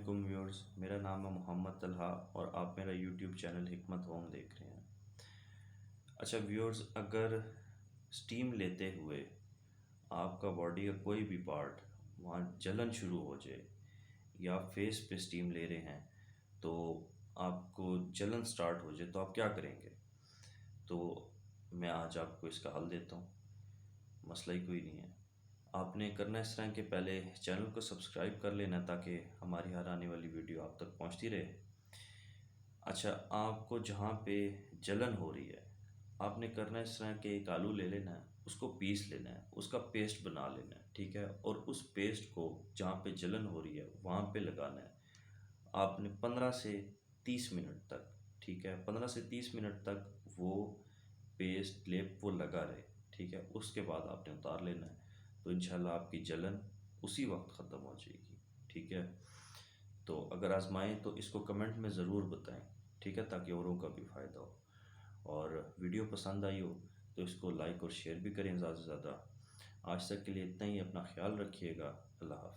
वालेकुम व्यूअर्स, मेरा नाम है मोहम्मद तलहा और आप मेरा यूट्यूब चैनल हिकमत होम देख रहे हैं। अच्छा व्यूअर्स, अगर स्टीम लेते हुए आपका बॉडी का कोई भी पार्ट वहाँ जलन शुरू हो जाए या फेस पे स्टीम ले रहे हैं तो आपको जलन स्टार्ट हो जाए तो आप क्या करेंगे? तो मैं आज आपको इसका हल देता हूँ। मसला ही कोई नहीं है। आपने करना इस तरह के पहले चैनल को सब्सक्राइब कर लेना ताकि हमारी हर आने वाली वीडियो आप तक पहुंचती रहे। अच्छा, आपको जहाँ पे जलन हो रही है आपने करना इस तरह के एक आलू ले लेना है, उसको पीस लेना है, उसका पेस्ट बना लेना है, ठीक है। और उस पेस्ट को जहाँ पे जलन हो रही है वहाँ पे लगाना है आपने 15 से 30 मिनट तक, ठीक है। 15 से 30 मिनट तक वो पेस्ट लेप वो लगा रहे, ठीक है। उसके बाद आपने उतार लेना है तो इंशाल्लाह आपकी जलन उसी वक्त ख़त्म हो जाएगी, ठीक है। तो अगर आजमाएं तो इसको कमेंट में ज़रूर बताएं, ठीक है, ताकि औरों का भी फ़ायदा हो। और वीडियो पसंद आई हो तो इसको लाइक और शेयर भी करें ज़्यादा से ज़्यादा। आज तक के लिए इतना ही, अपना ख्याल रखिएगा। अल्लाह हाफ़िज़।